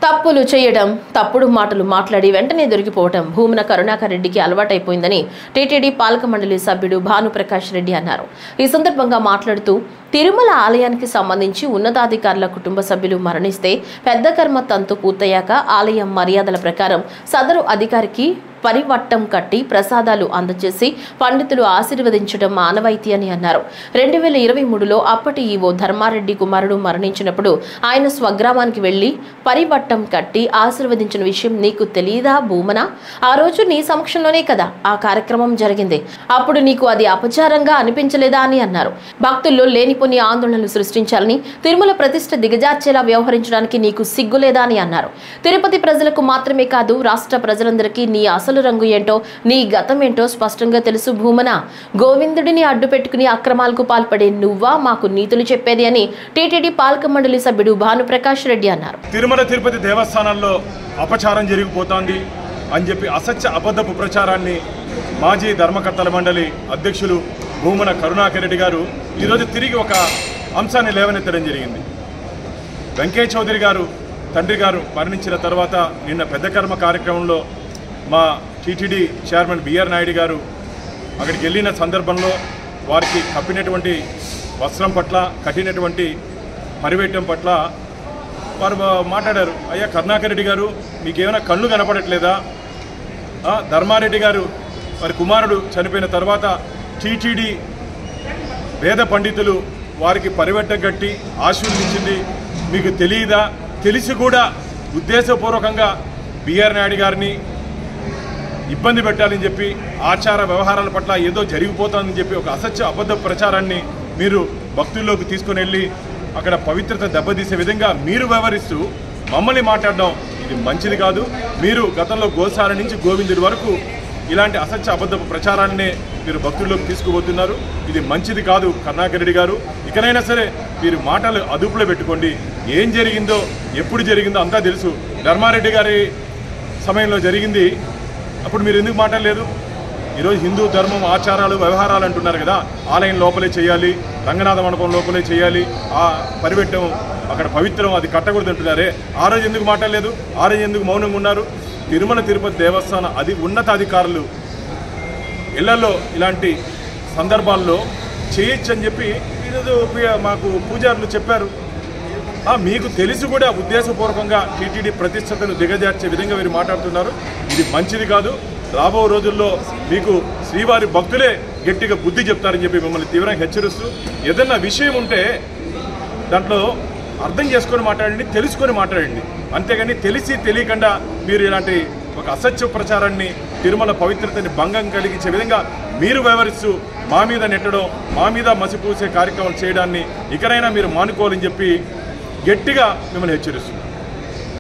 తప్పులు చేయడం, తప్పుడు మాటలు మాట్లాడి వెంటనే దొరికిపోవడం భూమన కరుణాకర్ రెడ్డికి అలవాటైపోయిందని టీటీడీ పాలక మండలి సభ్యుడు భానుప్రకాష్ రెడ్డి అన్నారు. ఈ సందర్భంగా మాట్లాడుతూ తిరుమల ఆలయానికి సంబంధించి ఉన్నతాధికారుల కుటుంబ సభ్యులు మరణిస్తే పెద్ద కర్మ తంతు పూర్తయ్యాక ఆలయం మర్యాదల ప్రకారం సదరు అధికారికి పరివట్టం కట్టి ప్రసాదాలు అందజేసి పండితులు ఆశీర్వదించడం ఆనవాయితీ అని అన్నారు. 2023లో అప్పటి ఈవో ధర్మారెడ్డి కుమారుడు మరణించినప్పుడు ఆయన స్వగ్రామానికి వెళ్లి పరివట్టం కట్టి ఆశీర్వదించిన విషయం నీకు తెలియదా భూమన? ఆ రోజు నీ సమక్షంలోనే కదా ఆ కార్యక్రమం జరిగింది. అప్పుడు నీకు అది అపచారంగా అనిపించలేదా అని అన్నారు. భక్తుల్లో లేనిపోని ఆందోళనలు సృష్టించాలని, తిరుమల ప్రతిష్ఠ దిగజార్చేలా వ్యవహరించడానికి నీకు సిగ్గులేదా అని అన్నారు. తిరుపతి ప్రజలకు మాత్రమే కాదు రాష్ట్ర ప్రజలందరికీ నీ అసలు రంగు ఏంటో, నీ గతం ఏంటో స్పష్టంగా తెలుసు భూమన. గోవిందుడిని అడ్డు పెట్టుకుని అక్రమాలకు పాల్పడే నువ్వా మాకు నీతులు చెప్పేది అని టీటీడీ పాలక మండలి సభ్యుడు భానుప్రకాష్ రెడ్డి అన్నారు. తిరుమల తిరుపతి దేవస్థానాల్లో అపచారం జరిగిపోతోంది అని చెప్పి అసత్య అబద్ధపు ప్రచారాన్ని మాజీ ధర్మకర్తల మండలి అధ్యక్షులు భూమన కరుణాకర్ రెడ్డి గారు ఈరోజు తిరిగి ఒక అంశాన్ని లేవనెత్తడం జరిగింది. వెంకయ్య చౌదరి గారు తండ్రి గారు మరణించిన తర్వాత నిన్న పెద్ద కర్మ కార్యక్రమంలో మా టీటీడీ చైర్మన్ బిఆర్ నాయుడు గారు అక్కడికి వెళ్ళిన సందర్భంలో వారికి కప్పినటువంటి వస్త్రం పట్ల, కట్టినటువంటి పరివేటం పట్ల వారు మాట్లాడారు. అయ్యా కరుణాకర్ రెడ్డి గారు, మీకేమైనా కళ్ళు కనపడట్లేదా? ధర్మారెడ్డి గారు వారి కుమారుడు చనిపోయిన తర్వాత టీటీడీ వేద పండితులు వారికి పరివేటం కట్టి ఆశీర్వదించింది మీకు తెలియదా? తెలిసి కూడా ఉద్దేశపూర్వకంగా బిఆర్ నాయుడు గారిని ఇబ్బంది పెట్టాలని చెప్పి ఆచార వ్యవహారాల పట్ల ఏదో జరిగిపోతుందని చెప్పి ఒక అసత్య అబద్ధ ప్రచారాన్ని మీరు భక్తుల్లోకి తీసుకుని వెళ్ళి అక్కడ పవిత్రత దెబ్బతీసే విధంగా మీరు వ్యవహరిస్తూ మమ్మల్ని మాట్లాడడం ఇది మంచిది కాదు. మీరు గతంలో గోసాల నుంచి గోవిందుడి వరకు ఇలాంటి అసత్య అబద్ధపు ప్రచారాన్నే మీరు భక్తుల్లోకి తీసుకుపోతున్నారు. ఇది మంచిది కాదు కరుణాకర్ రెడ్డి గారు. ఇకనైనా సరే మీరు మాటలు అదుపులో పెట్టుకోండి. ఏం జరిగిందో, ఎప్పుడు జరిగిందో అంతా తెలుసు. ధర్మారెడ్డి గారి సమయంలో జరిగింది, అప్పుడు మీరు ఎందుకు మాట్లాడలేదు? ఈరోజు హిందూ ధర్మం, ఆచారాలు, వ్యవహారాలు అంటున్నారు కదా. ఆలయం లోపలే చేయాలి, రంగనాథ మండపం లోపలే చేయాలి, ఆ పరివెట్టం అక్కడ పవిత్రం, అది కట్టకూడదు అంటున్నారే. ఆ రోజు ఎందుకు మాట్లాడలేదు? ఆ రోజు ఎందుకు మౌనంగా ఉన్నారు? తిరుమల తిరుపతి దేవస్థాన ఉన్నతాధికారులు ఇళ్లలో ఇలాంటి సందర్భాల్లో చేయొచ్చు అని చెప్పి ఈరోజు మాకు పూజారులు చెప్పారు. మీకు తెలిసి కూడా ఉద్దేశపూర్వకంగా టీటీడీ ప్రతిష్టతను దిగజార్చే విధంగా మీరు మాట్లాడుతున్నారు. ఇది మంచిది కాదు. రాబో రోజుల్లో మీకు శ్రీవారి భక్తులే గట్టిగా బుద్ధి చెప్తారని చెప్పి మిమ్మల్ని తీవ్రంగా హెచ్చరిస్తూ, ఏదన్నా విషయం ఉంటే దాంట్లో అర్థం చేసుకొని మాట్లాడండి, తెలుసుకొని మాట్లాడండి. అంతేగాని తెలిసి తెలియకుండా మీరు ఇలాంటి ఒక అసత్య ప్రచారాన్ని, తిరుమల పవిత్రతని భంగం కలిగించే విధంగా మీరు వ్యవహరిస్తూ మా మీద నెట్టడం, మా మీద మసిపూసే కార్యక్రమాలు చేయడాన్ని ఇకనైనా మీరు మానుకోవాలని చెప్పి గట్టిగా మిమ్మల్ని హెచ్చరిస్తుంది.